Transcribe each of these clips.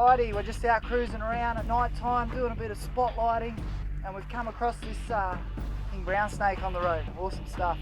Righty, we're just out cruising around at night time doing a bit of spotlighting, and we've come across this king brown snake on the road. Awesome stuff.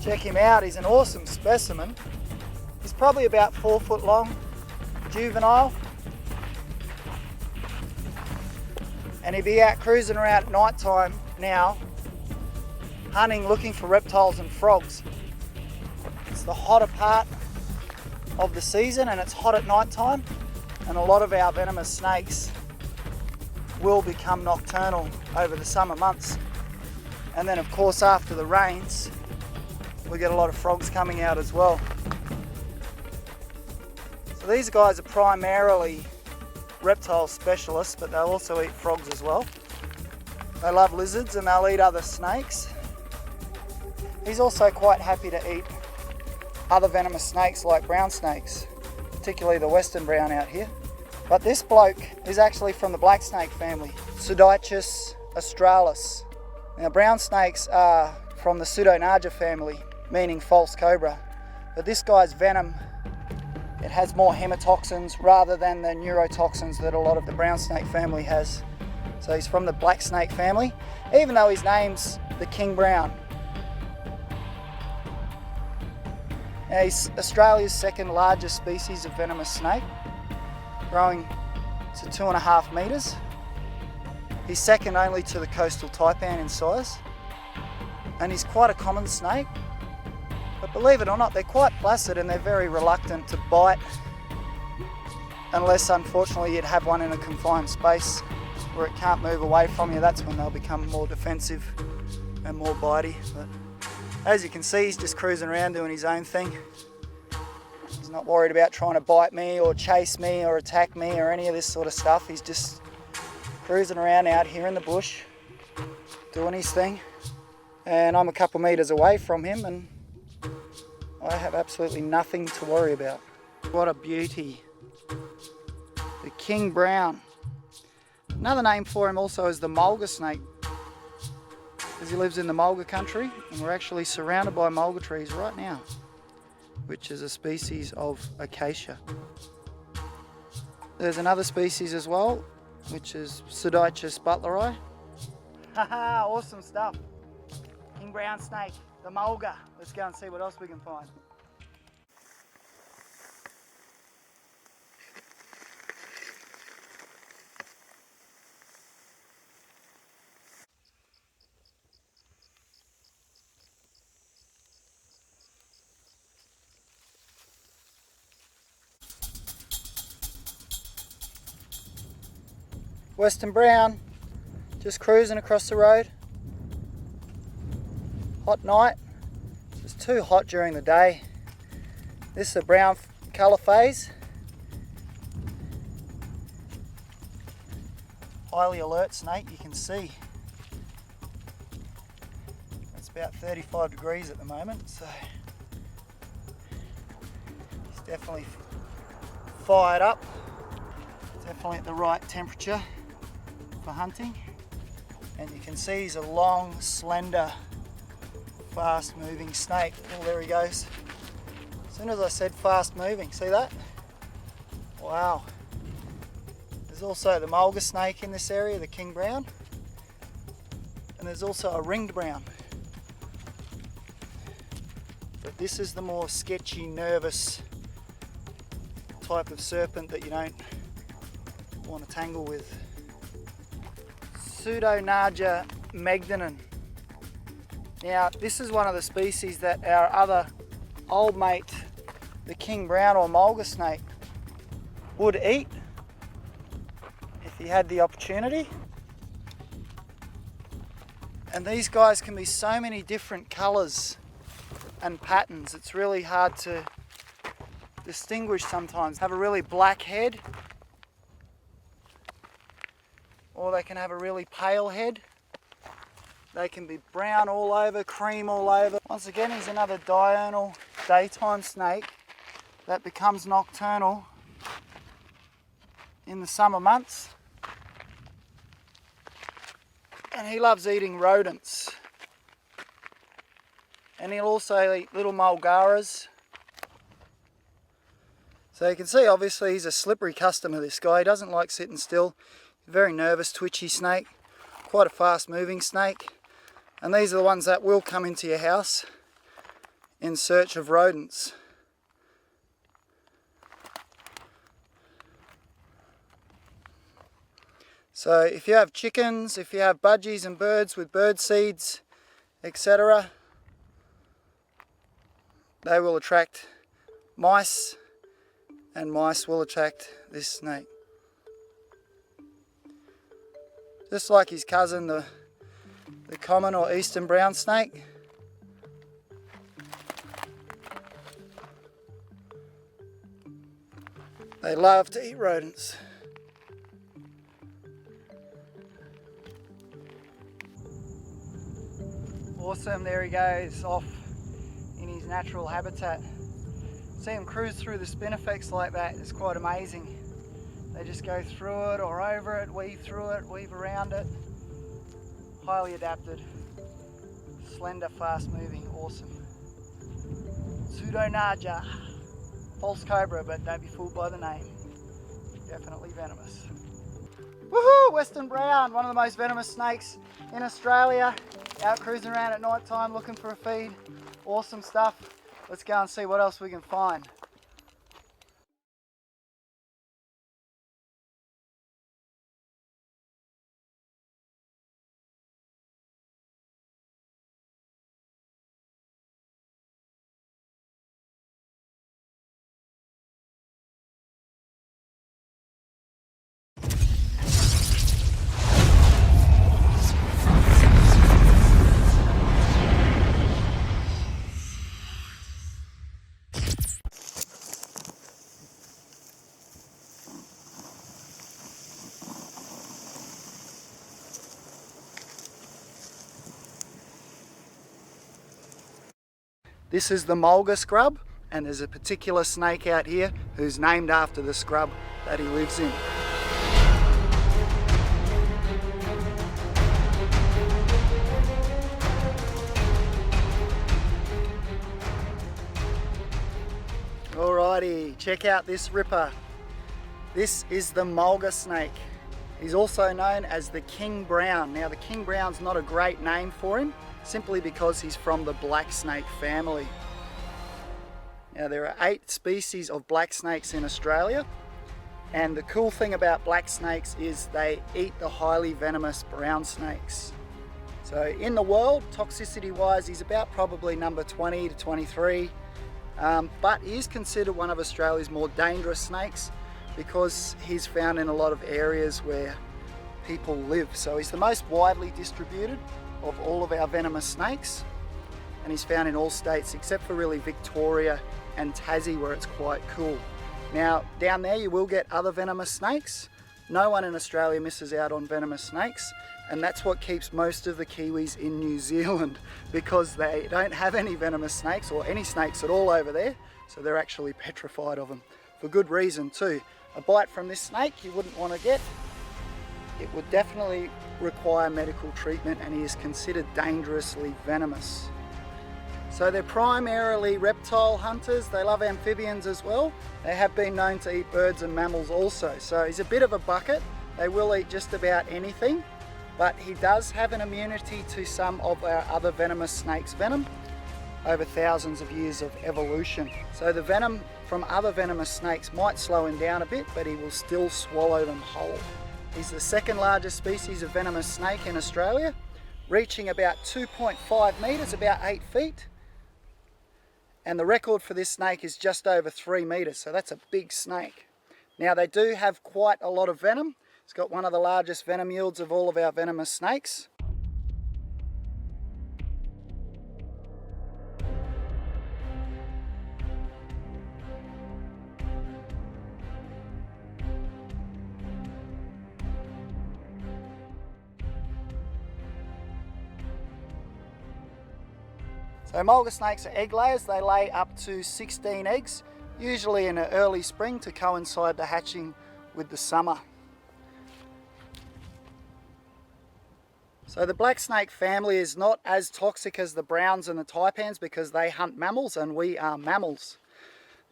Check him out, he's an awesome specimen. He's probably about 4 foot long, juvenile. And he'd be out cruising around at night time now, hunting, looking for reptiles and frogs. It's the hotter part of the season and it's hot at night time, and a lot of our venomous snakes will become nocturnal over the summer months. And then of course after the rains, we get a lot of frogs coming out as well. So these guys are primarily reptile specialists, but they'll also eat frogs as well. They love lizards and they'll eat other snakes. He's also quite happy to eat other venomous snakes like brown snakes, particularly the western brown out here. But this bloke is actually from the black snake family, Pseudichus australis. Now brown snakes are from the Pseudonaja family, meaning false cobra. But this guy's venom, it has more hemotoxins rather than the neurotoxins that a lot of the brown snake family has. So he's from the black snake family, even though his name's the king brown. Now he's Australia's second largest species of venomous snake, growing to 2.5 metres. He's second only to the coastal taipan in size, and he's quite a common snake. But believe it or not, they're quite placid and they're very reluctant to bite, unless unfortunately you'd have one in a confined space where it can't move away from you. That's when they'll become more defensive and more bitey. But as you can see, he's just cruising around doing his own thing. He's not worried about trying to bite me or chase me or attack me or any of this sort of stuff. He's just cruising around out here in the bush doing his thing, and I'm a couple metres away from him and I have absolutely nothing to worry about. What a beauty. The king brown. Another name for him also is the Mulga snake, because he lives in the Mulga country, and we're actually surrounded by mulga trees right now, which is a species of acacia. There's another species as well, which is Pseudichus butleri. Haha, awesome stuff. King brown snake, the Mulga. Let's go and see what else we can find. Western brown, just cruising across the road. Hot night, it's too hot during the day. This is a brown colour phase. Highly alert snake, you can see. It's about 35 degrees at the moment, so he's definitely fired up. Definitely at the right temperature for hunting. And you can see he's a long, slender, fast moving snake. Oh, there he goes. As soon as I said fast moving, see that? Wow. There's also the Mulga snake in this area, the king brown. And there's also a ringed brown. But this is the more sketchy, nervous type of serpent that you don't want to tangle with. Pseudonaja magdanon. Now this is one of the species that our other old mate, the king brown or Mulga snake, would eat if he had the opportunity. And these guys can be so many different colours and patterns, it's really hard to distinguish sometimes. Have a really black head, or they can have a really pale head. They can be brown all over, cream all over. Once again, he's another diurnal daytime snake that becomes nocturnal in the summer months. And he loves eating rodents. And he'll also eat little mulgaras So you can see obviously he's a slippery customer, this guy. He doesn't like sitting still. He's a very nervous, twitchy snake, quite a fast moving snake. And these are the ones that will come into your house in search of rodents. So if you have chickens, if you have budgies and birds with bird seeds, etc., they will attract mice, and mice will attract this snake. Just like his cousin, the common or eastern brown snake. They love to eat rodents. Awesome, there he goes off in his natural habitat. See him cruise through the spin effects like that, it's quite amazing. They just go through it or over it, weave through it, weave around it. Highly adapted, slender, fast moving, awesome. Pseudonaja, false cobra, but don't be fooled by the name. Definitely venomous. Woohoo! Western brown, one of the most venomous snakes in Australia. Out cruising around at night time looking for a feed. Awesome stuff. Let's go and see what else we can find. This is the Mulga scrub, and there's a particular snake out here who's named after the scrub that he lives in. Alrighty, check out this ripper. This is the Mulga snake. He's also known as the King Brown. Now the King Brown's not a great name for him, simply because he's from the black snake family. Now there are 8 species of black snakes in Australia, and the cool thing about black snakes is they eat the highly venomous brown snakes. So in the world, toxicity wise, he's about probably number 20 to 23, but he is considered one of Australia's more dangerous snakes because he's found in a lot of areas where people live. So he's the most widely distributed of all of our venomous snakes, and he's found in all states except for really Victoria and Tassie, where it's quite cool. Now down there you will get other venomous snakes. No one in Australia misses out on venomous snakes, and that's what keeps most of the Kiwis in New Zealand, because they don't have any venomous snakes or any snakes at all over there, so they're actually petrified of them, for good reason too. A bite from this snake you wouldn't want to get. It would definitely require medical treatment, and he is considered dangerously venomous. So they're primarily reptile hunters. They love amphibians as well. They have been known to eat birds and mammals also. So he's a bit of a bucket. They will eat just about anything, but he does have an immunity to some of our other venomous snakes' venom over thousands of years of evolution. So the venom from other venomous snakes might slow him down a bit, but he will still swallow them whole. He's the second largest species of venomous snake in Australia, reaching about 2.5 metres, about 8 feet. And the record for this snake is just over 3 metres, so that's a big snake. Now they do have quite a lot of venom. It's got one of the largest venom yields of all of our venomous snakes. So mulga snakes are egg layers. They lay up to 16 eggs, usually in the early spring to coincide the hatching with the summer. So the black snake family is not as toxic as the browns and the taipans because they hunt mammals and we are mammals.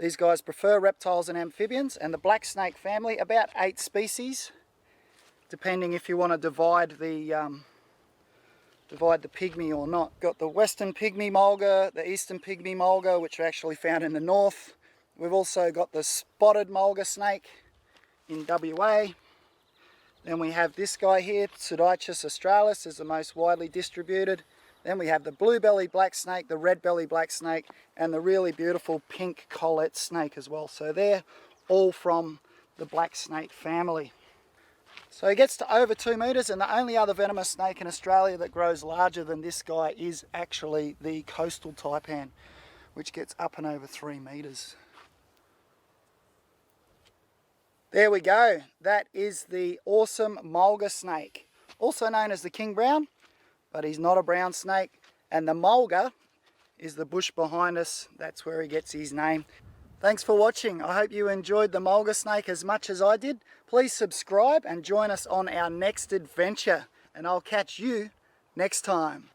These guys prefer reptiles and amphibians, and the black snake family, about 8 species, depending if you want to divide the pygmy or not. Got the western pygmy mulga, the eastern pygmy mulga, which are actually found in the north. We've also got the spotted mulga snake in WA. Then we have this guy here, Pseudichus australis, is the most widely distributed. Then we have the blue-belly black snake, the red-belly black snake, and the really beautiful pink collet snake as well. So they're all from the black snake family. So he gets to over 2 meters, and the only other venomous snake in Australia that grows larger than this guy is actually the coastal taipan, which gets up and over 3 meters. There we go. That is the awesome mulga snake, also known as the king brown, but he's not a brown snake. And the mulga is the bush behind us. That's where he gets his name. Thanks for watching. I hope you enjoyed the mulga snake as much as I did. Please subscribe and join us on our next adventure, and I'll catch you next time.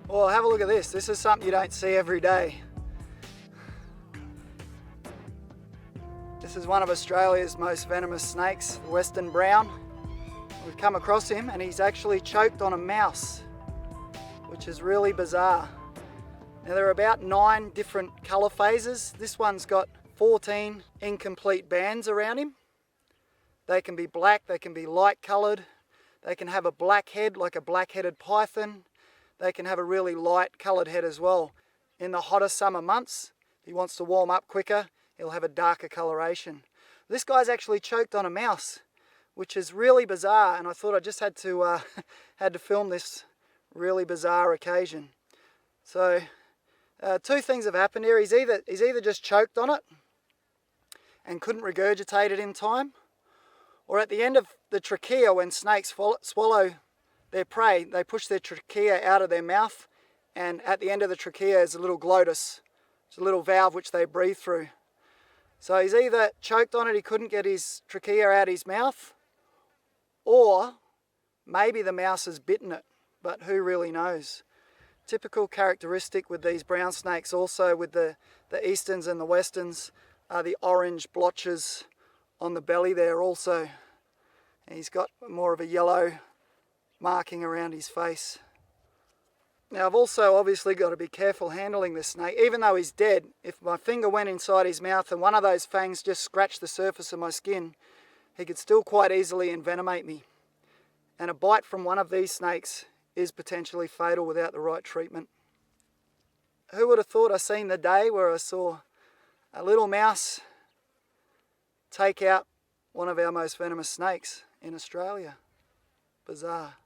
Well, have a look at this. This is something you don't see every day. This is one of Australia's most venomous snakes, the western brown. We've come across him and he's actually choked on a mouse, which is really bizarre. Now there are about 9 different colour phases. This one's got 14 incomplete bands around him. They can be black, they can be light coloured, they can have a black head like a black-headed python. They can have a really light coloured head as well. In the hotter summer months, if he wants to warm up quicker, he'll have a darker coloration. This guy's actually choked on a mouse, which is really bizarre, and I thought I just had to film this really bizarre occasion. So 2 things have happened here. He's either just choked on it and couldn't regurgitate it in time, or at the end of the trachea, when snakes swallow their prey, they push their trachea out of their mouth, and at the end of the trachea is a little glottis. It's a little valve which they breathe through. So he's either choked on it, he couldn't get his trachea out of his mouth, or maybe the mouse has bitten it, but who really knows. Typical characteristic with these brown snakes, also with the easterns and the westerns, are the orange blotches on the belly there also. And he's got more of a yellow marking around his face. Now I've also obviously got to be careful handling this snake. Even though he's dead, if my finger went inside his mouth and one of those fangs just scratched the surface of my skin, he could still quite easily envenomate me. And a bite from one of these snakes is potentially fatal without the right treatment. Who would have thought I seen the day where I saw a little mouse take out one of our most venomous snakes in Australia? Bizarre.